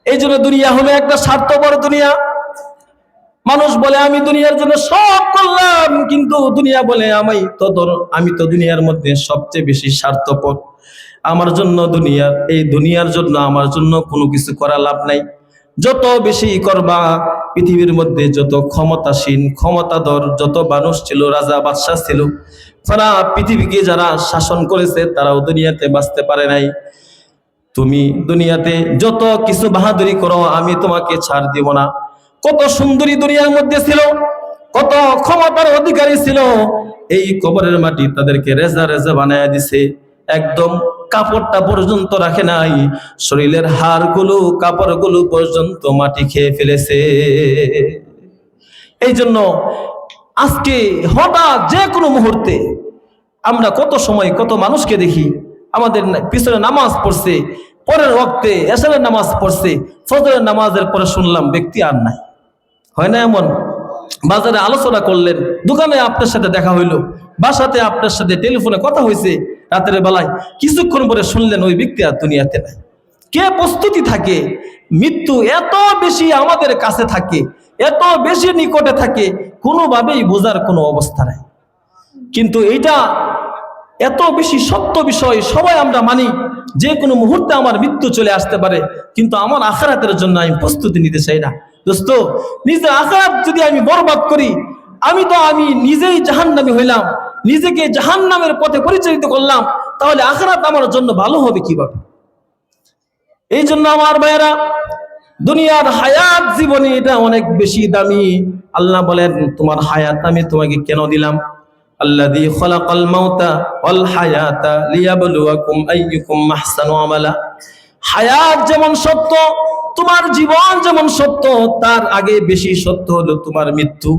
এই জন্য দুনিয়া হলো একটা স্বার্থপর দুনিয়া। মানুষ বলে আমি দুনিয়ার জন্য সব করলাম, কিন্তু দুনিয়া বলে আমি তো দুনিয়ার মধ্যে সবচেয়ে বেশি স্বার্থপর। আমার জন্য এই দুনিয়ার জন্য আমার জন্য কোনো কিছু করা লাভ নাই। যত বেশি করবা, পৃথিবীর মধ্যে যত ক্ষমতাসীন ক্ষমতাধর যত মানুষ ছিল, রাজা বাদশাহ ছিল, তারা পৃথিবীকে যারা শাসন করেছে তারাও দুনিয়াতে বাঁচতে পারে নাই। তুমি দুনিয়াতে যত কিছু বাহাদুরি করো, আমি তোমাকে ছাড় দিব না। কত সুন্দরী দুনিয়ার মধ্যে ছিল, কত ক্ষমতার অধিকারী ছিল, এই কবরের মাটি তাদেরকে রেজা রেজা বানায় দিছে। একদম কাপড়টা পর্যন্ত রাখে নাই, শরীরের হাড়গুলো কাপড়গুলো পর্যন্ত মাটি খেয়ে ফেলেছে। এই জন্য আজকে হঠাৎ যে কোনো মুহূর্তে আমরা কত সময় কত মানুষকে দেখি আমাদের পিছনে নামাজ পড়ছে, পরের ওয়াক্তে এশারের নামাজ পড়ছে, ফজরের নামাজের পরে শুনলাম ব্যক্তি আর নাই। হয় না এমন? বাজারে আলোচনা করলেন, দোকানে আপনার সাথে দেখা হইলো, বাসাতে আপনার সাথে টেলিফোনে কথা হয়েছে রাতের বেলায়, কিছুক্ষণ পরে শুনলেন ওই ব্যক্তি আর দুনিয়াতে নাই। কে প্রস্তুতি থাকে? মৃত্যু এত বেশি আমাদের কাছে থাকে, এত বেশি নিকটে থাকে, কোনোভাবেই বোঝার কোনো অবস্থা নাই। কিন্তু এটা এত বেশি সত্য বিষয়, সবাই আমরা মানি যে কোনো মুহূর্তে আমার মৃত্যু চলে আসতে পারে, কিন্তু আমার আখিরাতের জন্য আমি প্রস্তুতি নিতে চাই না। দোস্ত, নিজের আখিরাত যদি আমি বরবাদ করি, আমি নিজেই জাহান্নামী হইলাম, নিজেকে জাহান্নামের পথে পরিচালিত করলাম, তাহলে আখিরাত আমার জন্য ভালো হবে কিভাবে? এই জন্য আমার ভাইয়েরা, দুনিয়ার হায়াত জীবনে এটা অনেক বেশি দামি। আল্লাহ বলেন, তোমার হায়াত আমি তোমাকে কেন দিলাম? আল্লাযী খালাকাল মাউতা ওয়াল হায়াতা লিয়াবলুয়াকুম আইয়ুকুম আহসানু আমালা। হায়াত যেমন সত্য, তোমার জীবন যেমন সত্য, তার আগে বেশি সত্য হলো তোমার মৃত্যু।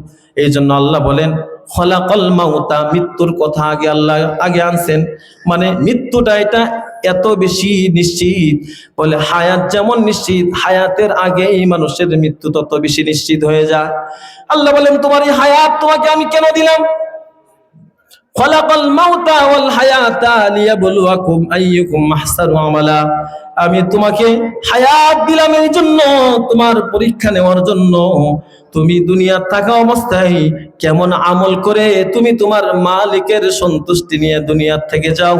এই জন্য আল্লাহ বলেন খালাকাল মাউতা, মৃত্যুর কথা আল্লাহ আগে আনছেন, মানে মৃত্যুটা এটা এত বেশি নিশ্চিত। বলে হায়াত যেমন নিশ্চিত, হায়াতের আগেই মানুষের মৃত্যু তত বেশি নিশ্চিত হয়ে যায়। আল্লাহ বলেন, তোমার এই হায়াত তোমাকে আমি কেন দিলাম? খালাকাল মাউতা ওয়াল হায়াতা লিয়াবলুয়াকুম আইয়ুকুম আহসানু আমালা। আমি তোমাকে হায়াত দিলাম এই জন্য, তোমার পরীক্ষা নেওয়ার জন্য, তুমি দুনিয়ার থাকা অবস্থায় কেমন আমল করে তুমি তোমার মালিকের সন্তুষ্টি নিয়ে দুনিয়ার থেকে যাও।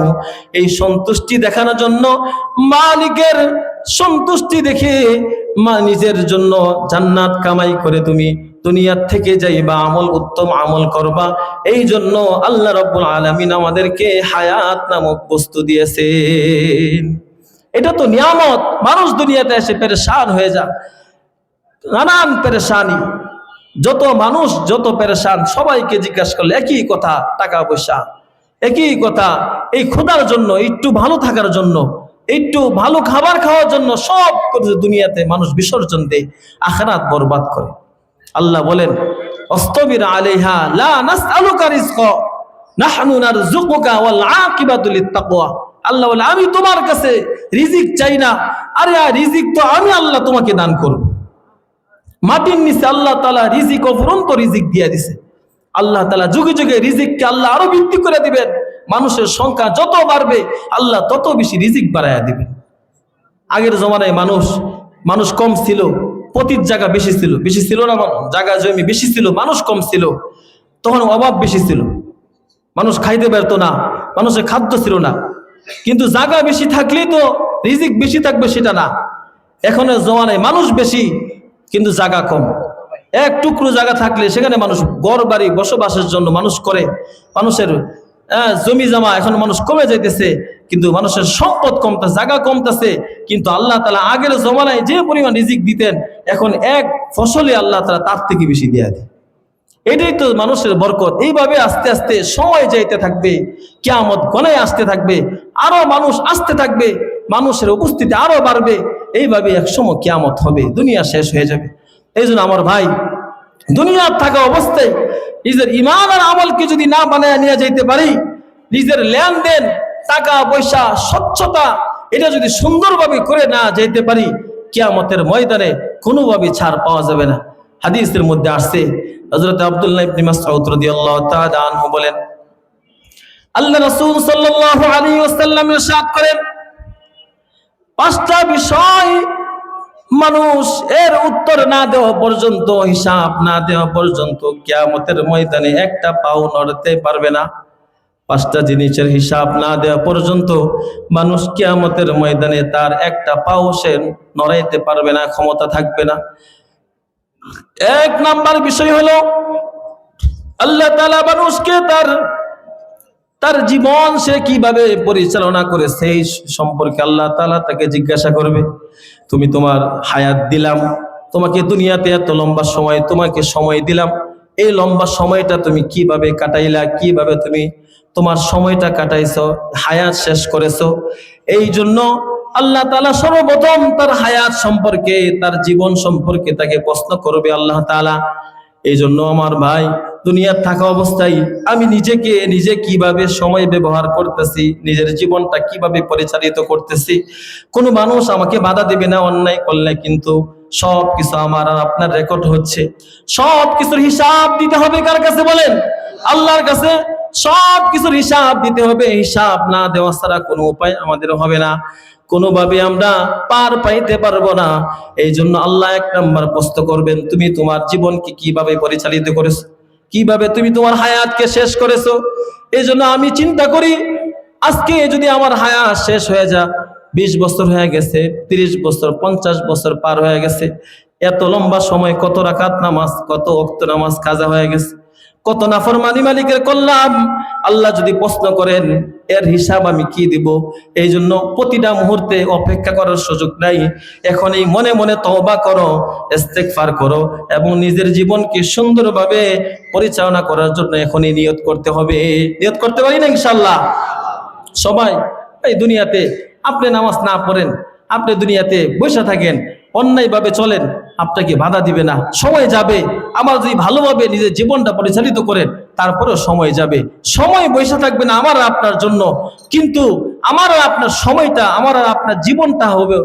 এই সন্তুষ্টি দেখানোর জন্য, মালিকের সন্তুষ্টি দেখে নিজের জন্য জান্নাত কামাই করে তুমি দুনিয়ার থেকে যাইবা, উত্তম আমল করবা। এই জন্য আল্লাহ রাব্বুল আলামিন আমাদেরকে হায়াত নামক বস্তু দিয়েছেন। এটা তো নিয়ামত। মানুষ দুনিয়াতে এসে পেরেশান হয়ে যায়, নানান পেরেশানি, যত পেরেশান। সবাইকে জিজ্ঞাসা করলে একই কথা, টাকা পয়সা, একই কথা, এই ক্ষুধার জন্য, একটু ভালো থাকার জন্য, একটু ভালো খাবার খাওয়ার জন্য সব দুনিয়াতে মানুষ বিসর্জন দেয়, আখিরাত বরবাদ করে। আল্লাহ বলেন, অস্তবির আলাইহা লা নাসআলুকা রিজকা নাহনু নারযুকুকা ওয়াল আকিবাতু লিত্তাকওয়া। আল্লাহ বলে, আমি তোমার কাছে রিজিক চাই না, আরে রিজিক তো আমি আল্লাহ তোমাকে দান করব। মাটির নিচে আল্লাহ তাআলা রিজিক অফুরন্ত রিজিক দিয়ে দিছে। আল্লাহ তাআলা যুগে যুগে রিজিককে আল্লাহ আরো বৃদ্ধি করে দিবেন। মানুষের সংখ্যা যত বাড়বে আল্লাহ তত বেশি রিজিক বাড়ায়া দিবেন। আগের জমানায় মানুষ কম ছিল, পতির জায়গা বেশি ছিল না, জায়গা জমি বেশি ছিল, মানুষ কম ছিল, তখন অভাব বেশি ছিল, মানুষ খাইতে পারতো না, মানুষের খাদ্য ছিল না। কিন্তু জায়গা বেশি থাকলেই তো রিজিক বেশি থাকবে সেটা না। এখনের জমানায় মানুষ বেশি কিন্তু জায়গা কম। এক টুকরো জায়গা থাকলে সেখানে মানুষ ঘর বাড়ি বসবাসের জন্য মানুষ করে। মানুষের জমি জমা এখন মানুষ কমে যাইতেছে, কিন্তু মানুষের সম্পদ কমতেছে, জায়গা কমতেছে। কিন্তু আল্লাহ তাআলা আগের জমানায় যে পরিমাণ রিজিক দিতেন, এখন এক ফসলে আল্লাহ তাআলা তার থেকে বেশি দিয়ে দেয়। এটাই তো মানুষের বরকত। এইভাবে আস্তে আস্তে সময় যাইতে থাকবে, কিয়ামত ঘনায় আসতে থাকবে, আরো মানুষ আসতে থাকবে, মানুষের উপস্থিতি আরো বাড়বে। এইভাবে একসময় কিয়ামত হবে, দুনিয়া শেষ হয়ে যাবে। এই জন্য আমার ভাই, দুনিয়ার থাকা অবস্থায় নিজের ঈমান আর আমলকে যদি না বানায় নিয়ে যাইতে পারি, নিজের লেনদেন, টাকা পয়সা, স্বচ্ছতা, এটা যদি সুন্দরভাবে করে না যাইতে পারি, কিয়ামতের ময়দানে কোনোভাবে ছাড় পাওয়া যাবে না। হাদিসের মধ্যে আসছে, হযরত আব্দুল্লাহ ইবনে মাসউদ রাদিয়াল্লাহু তাআলা আনহু বলেন, আল্লাহ রাসূল সাল্লাল্লাহু আলাইহি ওয়াসাল্লাম ইরশাদ করেন, 5টা বিষয় মানুষ এর উত্তর না দেওয়া পর্যন্ত, হিসাব না দেওয়া পর্যন্ত কিয়ামতের ময়দানে একটা পাও নড়তে পারবে না। পাঁচটা জিনিসের হিসাব না দেওয়া পর্যন্ত মানুষ কিয়ামতের ময়দানে তার একটা পাও সে নড়াইতে পারবে না, ক্ষমতা থাকবে না। এক নাম্বার বিষয় হলো আল্লাহ তাআলা মানুষকে তার জীবন সে কিভাবে পরিচালনা করে সেই সম্পর্কে আল্লাহ তাআলা তাকে জিজ্ঞাসা করবে। তুমি তোমার হায়াত দিলাম, তোমাকে দুনিয়াতে এত লম্বা সময় তোমাকে সময় দিলাম, এই লম্বা সময়টা তুমি কিভাবে কাটাইলা, কিভাবে তুমি তোমার সময়টা কাটাইছো, হায়াত শেষ করেছো। এই জন্য আল্লাহ তাআলা সর্বপ্রথম তার হায়াত সম্পর্কে, তার জীবন সম্পর্কে তাকে প্রশ্ন করবে আল্লাহ তাআলা। এই জন্য আমার ভাই, দুনিয়ার থাকা অবস্থায় আমি নিজে কিভাবে সময় ব্যবহার করতেছি, নিজের জীবনটা কিভাবে পরিচালিত করতেছি, কোনো মানুষ আমাকে বাধা দেবে না অন্যায় করলে, কিন্তু সবকিছু আমার আর আপনার রেকর্ড হচ্ছে। সব কিছুর হিসাব দিতে হবে কার কাছে বলেন? আল্লাহর কাছে সব কিছুর হিসাব দিতে হবে। হিসাব না দেওয়া ছাড়া কোনো উপায় আমাদের হবে না, কোনোভাবে আমরা পার পাইতে পারবো না। এই জন্য আল্লাহ এক নাম্বার প্রশ্ন করবেন, তুমি তোমার জীবনকে কিভাবে পরিচালিত করেছো, কিভাবে তুমি তোমার হায়াতকে শেষ করেছো। এই জন্য আমি চিন্তা করি, আজকে যদি আমার হায়াত শেষ হয়ে যায়, 20 বছর হয়ে গেছে, 30 বছর, 50 বছর পার হয়ে গেছে, এত লম্বা সময় কত রাকাত নামাজ, কত ওয়াক্ত নামাজ কাজা হয়ে গেছে, কত নাফরমানি মালিকের করলাম। আল্লাহ যদি প্রশ্ন করেন, এর হিসাব আমি কি দিব? এই জন্য প্রতিটা মুহূর্তে অপেক্ষা করার সুযোগ নাই। এখনই মনে মনে তওবা করো, ইস্তেগফার করো এবং নিজের জীবনকে সুন্দরভাবে পরিচালনা করার জন্য এখনই নিয়ত করতে হবে। নিয়ত করতে পারি না ইনশাআল্লাহ? সবাই এই দুনিয়াতে আপনি নামাজ না পড়েন, আপনি দুনিয়াতে বসে থাকেন, অন্যায়ভাবে চলেন, আপনাকে বাধা দিবে না। সময় যাবে, আমার যদি ভালোভাবে নিজের জীবনটা পরিচালিত করেন, তারপরেও সময় যাবে। সময় বসে থাকবে না আমার আর আপনার জন্য, কিন্তু আমার আর আপনার সময়টা, আমার আর আপনার জীবনটা হবে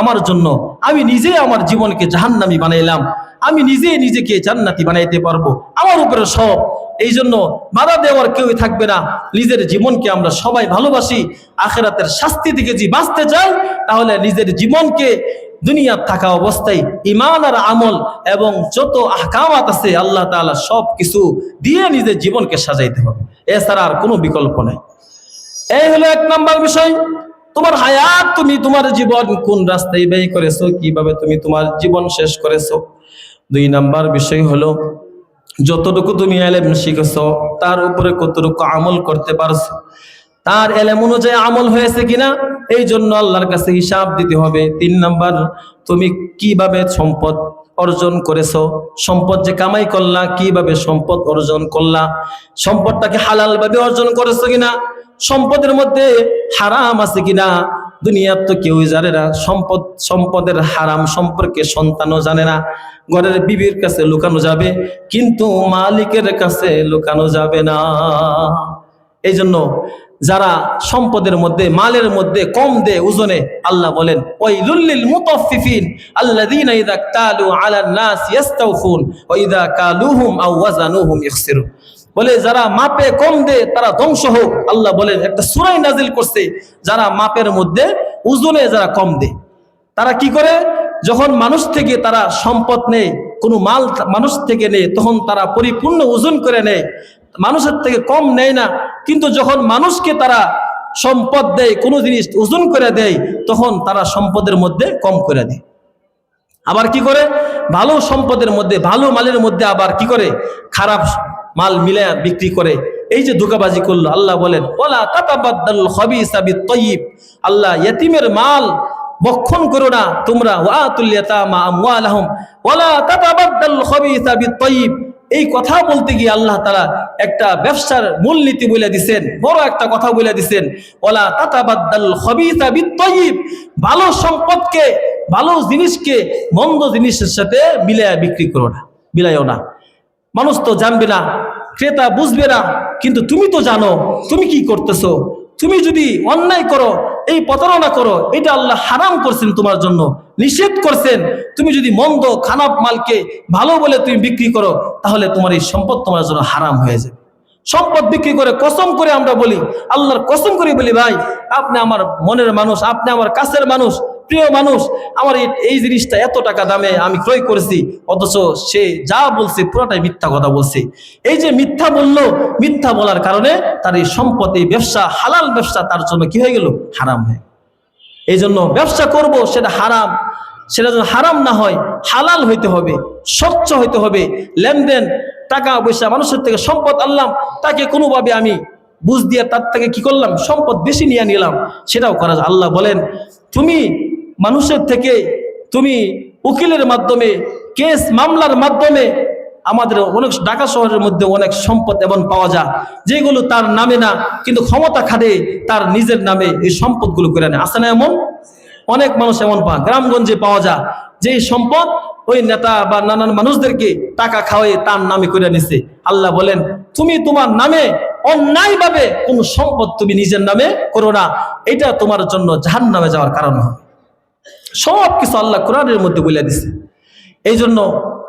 আমার জন্য। আমি নিজে আমার জীবনকে জাহান্নামী বানাইলাম, আমি নিজেকে জান্নাতি বানাইতে পারবো, আমার উপরে সব। এই জন্য বাধা দেওয়ার কেউই থাকবে না। নিজের জীবনকে আমরা সবাই ভালোবাসি, আখিরাতের শাস্তি থেকে যদি বাঁচতে চাই, তাহলে নিজের জীবনকে দুনিয়ার থাকা অবস্থায় ঈমান আর আমল এবং যত আহকামাত আছে আল্লাহ তাআলা সব কিছু দিয়ে নিজের জীবনকে সাজাইতে হবে, এছাড়া আর কোনো বিকল্প নাই। এই হলো এক নাম্বার বিষয়, তোমার হায়াত, তুমি তোমার জীবন কোন রাস্তায় ব্যয় করেছো, কিভাবে তুমি তোমার জীবন শেষ করেছো। 2 নাম্বার বিষয় হলো যতটুকু তুমি ইলম শিখেছো তার উপরে কতটুকু আমল করতে পারছো, তার ইলম অনুযায়ী আমল হয়েছে কিনা, এই জন্য আল্লাহর কাছে হিসাব দিতে হবে। 3 নাম্বার, তুমি কিভাবে সম্পদ অর্জন করেছো, সম্পদ যে কামাই করলা, কিভাবে সম্পদ অর্জন করলা, সম্পদটাকে হালাল ভাবে অর্জন করেছো কিনা, সম্পদের মধ্যে হারাম আছে কিনা। দুনিয়ার তো কেউই জানে না সম্পদের হারাম সম্পর্কে, সন্তানও জানে না। ঘরের বিবির কাছে লুকানো যাবে, কিন্তু মালিকের কাছে লুকানো যাবে না। এই জন্য যারা সম্পদের মধ্যে, মালের মধ্যে কম দেয় ওজনে, আল্লাহ বলেন ওয়াইলুল লিল মুতাফফিফিন আল্লাযীনা ইযা কালু আলান নাস ইস্তাওফুন ওয়া ইযা কালুহুম আও ওয়াজানুহুম ইখসিরুন। বলে যারা মাপে কম দেয় তারা ধ্বংস হোক। আল্লাহ বলেন, একটা সূরা নাজিল করছে, যারা মাপের মধ্যে ওজনে যারা কম দেয়, তারা কি করে? যখন মানুষ থেকে তারা সম্পদ নেয়, কোনো মাল মানুষ থেকে নেয়, তখন তারা পরিপূর্ণ ওজন করে নেয়, মানুষের থেকে কম নেয় না। কিন্তু যখন মানুষকে তারা সম্পদ দেয়, কোনো জিনিস ওজন করে দেয়, তখন তারা সম্পদের মধ্যে কম করে দেয়। আবার কি করে? ভালো সম্পদের মধ্যে, ভালো মালের মধ্যে আবার কি করে? খারাপ মাল মিলে বিক্রি করে। এই যে ধোঁকাবাজি করলো, আল্লাহ বলেন ওয়ালা তাতাবাদ্দালুল খাবিসা বিত-তাইয়িব, আল্লাহ ইতিমের মাল বক্ষণ করো না তোমরা, ওয়াতুল ইয়াতামা আমওয়ালাহুম ওয়ালা তাতাবাদ্দালুল খাবিসা বিত-তাইয়িব। এই কথা বলতে গিয়ে আল্লাহ তাআলা একটা ব্যবসার মূলনীতি বলে দিবেন, বড় একটা কথা বলে দিবেন, ওয়ালা তাতাবাদ্দালুল খাবিসা বিত-তাইয়িব, ভালো সম্পদকে, ভালো জিনিসকে মন্দ জিনিসের সাথে মিলায়া বিক্রি করো না, মিলাইও না। মানুষ তো জানবে না, ক্রেতা বুঝবে না, কিন্তু তুমি তো জানো তুমি কি করতেছো। তুমি যদি অন্যায় করো, এই প্রতারণা করো, এটা আল্লাহ হারাম করছেন, তোমার জন্য নিষেধ করছেন। তুমি যদি মন্দ খারাপ মালকে ভালো বলে তুমি বিক্রি করো, তাহলে তোমার এই সম্পদ তোমার জন্য হারাম হয়ে যাবে। সম্পদ বিক্রি করে কসম করে আমরা বলি, আল্লাহর কসম করে বলি, ভাই আপনি আমার মনের মানুষ, আপনি আমার কাছের মানুষ, প্রিয় মানুষ, আমার এই জিনিসটা এত টাকা দামে আমি ক্রয় করেছি, অথচ সে যা বলছে পুরোটাই মিথ্যা কথা বলছে। এই যে মিথ্যা বললো, মিথ্যা বলার কারণে তার এই সম্পদ, এই ব্যবসা, হালাল ব্যবসা তার জন্য কি হয়ে গেল? হারাম হয়ে। এই জন্য ব্যবসা করব, সেটা হারাম, সেটা যেন হারাম না হয়, হালাল হইতে হবে, স্বচ্ছ হইতে হবে। লেনদেন, টাকা পয়সা, মানুষের থেকে সম্পদ আনলাম, তাকে কোনোভাবে আমি বুঝ দিয়ে তার থেকে কি করলাম? সম্পদ বেশি নিয়ে নিলাম, সেটাও করা যায়। আল্লাহ বলেন, তুমি মানুষের থেকে, তুমি উকিলের মাধ্যমে, কেস মামলার মাধ্যমে, আমাদের অনেক ঢাকা শহরের মধ্যে অনেক সম্পদ এমন পাওয়া যায় যেগুলো তার নামে না, কিন্তু ক্ষমতা খাটে তার নিজের নামে এই সম্পদগুলো করে নেয়। আছে না এমন? অনেক মানুষ এমন গ্রামগঞ্জে পাওয়া যায় যে সম্পদ ওই নেতা বা নানান মানুষদেরকে টাকা খাওয়াই তার নামে করে নিছে। আল্লাহ বলেন, তুমি তোমার নামে অন্যায়ভাবে কোন সম্পদ তুমি নিজের নামে করো না, এটা তোমার জন্য জাহান্নামে যাওয়ার কারণ হবে। সব কিছু আল্লাহ কোরআনের মধ্যে বলে দিছে। এই জন্য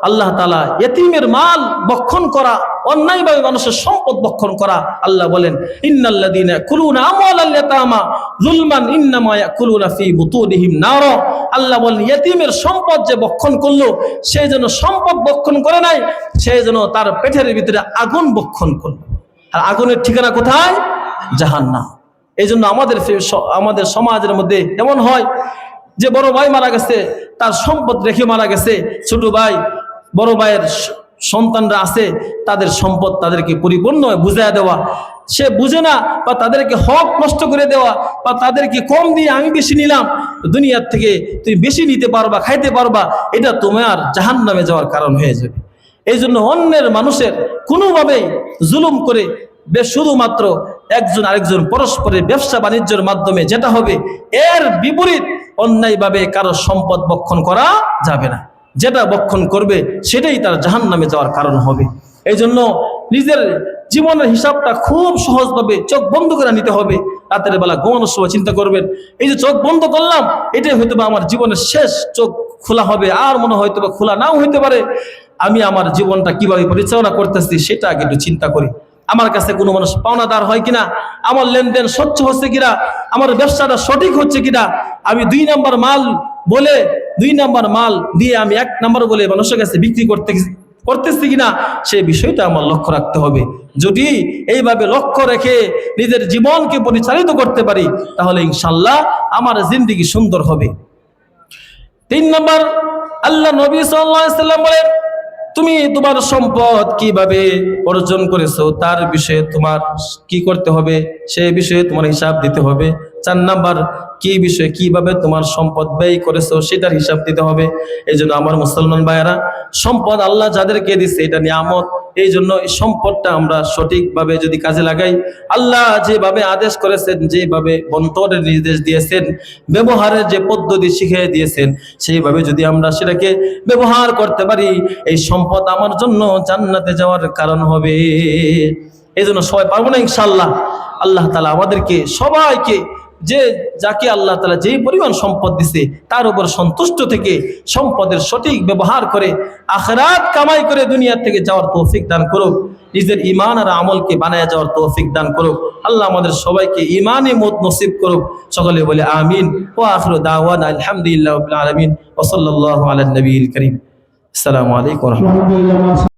আল্লাহ তাআলা ইতিমের মাল ভক্ষণ করা, অন্যায়ভাবে মানুষের সম্পদ ভক্ষণ করা, আল্লাহ বলেন, ইন্নাল্লাযীনা ইয়াকুলুনা আমওয়ালাল ইয়াতামা যুলমান ইন্নামা ইয়াকুলুনা ফী বুতুনিহিম নার। আল্লাহ বলেন, ইতিমের সম্পদ যে ভক্ষণ করলো, সে যেন সম্পদ ভক্ষণ করে নাই, সে যেন তার পেটের ভিতরে আগুন ভক্ষণ করলো। আর আগুনের ঠিকানা কোথায়? জাহান্নাম। এই জন্য আমাদের সমাজের মধ্যে এমন হয় যে বড় ভাই মারা গেছে, তার সম্পদ রেখে মারা গেছে, ছোট ভাই, বড় ভাইয়ের সন্তানরা আছে, তাদের সম্পদ তাদেরকে পরিপূর্ণ বুঝাইয়া দেওয়া, সে বুঝে না, বা তাদেরকে হক নষ্ট করে দেওয়া, বা তাদেরকে কম দিয়ে আমি বেশি নিলাম, দুনিয়ার থেকে তুমি বেশি নিতে পারবা, খাইতে পারবা, এটা তোমার জাহান্নামে যাওয়ার কারণ হয়ে যাবে। এই জন্য অন্যের মানুষের কোনোভাবেই জুলুম করে শুধুমাত্র একজন আরেকজন পরস্পরের ব্যবসা বাণিজ্যের মাধ্যমে যেটা হবে, এর বিপরীত অন্যায়ভাবে কারো সম্পদ ভক্ষণ করা যাবে না। যেটা ভক্ষণ করবে সেটাই তার জাহান্নামে যাওয়ার কারণ হবে। এই জন্য নিজের জীবনের হিসাবটা খুব সহজভাবে চোখ বন্ধ করে নিতে হবে। রাতের বেলা ঘুমানোর সময় চিন্তা করবেন, এই যে চোখ বন্ধ করলাম, এটাই হয়তো বা আমার জীবনের শেষ চোখ খোলা হবে, আর মনে হয়তো বা খোলা নাও হইতে পারে। আমি আমার জীবনটা কিভাবে পরিচালনা করতেছি সেটা আগে একটু চিন্তা করি। আমার কাছে কোনো মানুষ পাওনাদার হয় কিনা, আমার লেনদেন স্বচ্ছ হচ্ছে কিনা, আমার ব্যবসাটা সঠিক হচ্ছে কিনা, আমি 2 নাম্বার মাল বলে 2 নাম্বার মাল দিয়ে আমি 1 নাম্বার বলে মানুষের কাছে বিক্রি করতেছি কিনা, সেই বিষয়টা আমার লক্ষ্য রাখতে হবে। যদি এইভাবে লক্ষ্য রেখে নিজের জীবনকে পরিচালিত করতে পারি, তাহলে ইনশাআল্লাহ আমার জিন্দেগি সুন্দর হবে। 3 নাম্বার, আল্লাহ নবী সাল্লাল্লাহু আলাইহি ওয়াসাল্লাম বলেন, তুমি তোমার সম্পদ কিভাবে অর্জন করেছো তার বিষয়ে তোমার কি করতে হবে, সেই বিষয়ে তোমার হিসাব দিতে হবে। 4 নাম্বার, কি বিষয়ে কিভাবে তোমার সম্পদ ব্যয় করেছো সেটার হিসাব দিতে হবে। এই জন্য আমার মুসলমান ভাইয়েরা, সম্পদ আল্লাহ যাদেরকে দিচ্ছে এটা নিয়ামত। এই জন্য এই সম্পদটা আমরা সঠিকভাবে যদি কাজে লাগাই, আল্লাহ যেভাবে আদেশ করেছেন, যেভাবে বন্টনের নির্দেশ দিয়েছেন, ব্যবহারের যে পদ্ধতি শিখিয়ে দিয়েছেন, সেইভাবে যদি আমরা সেটাকে ব্যবহার করতে পারি, এই সম্পদ আমার জন্য জান্নাতে যাওয়ার কারণ হবে। এই জন্য সবাই পারবো না ইনশাআল্লাহ? আল্লাহ তাআলা আমাদেরকে সবাইকে, যে যাকে আল্লাহ তাআলা যেই পরিমাণ সম্পদ দিছে তার উপর সন্তুষ্ট থেকে সম্পদের সঠিক ব্যবহার করে আখিরাত কামাই করে দুনিয়া থেকে যাওয়ার তৌফিক দান করুক। নিজের ঈমান আর আমলকে বানায় যাওয়ার তৌফিক দান করুক। আল্লাহ আমাদের সবাইকে ঈমানে মত নসিব করুক। সকলে বলে আমিন। ওয়া আখিরু দাওয়ানা আলহামদুলিল্লাহি রাব্বিল আলামিন ওয়া সাল্লাল্লাহু আলা নবিয়িল কারীম। আসসালামু আলাইকুম ওয়া রাহমাতুল্লাহ।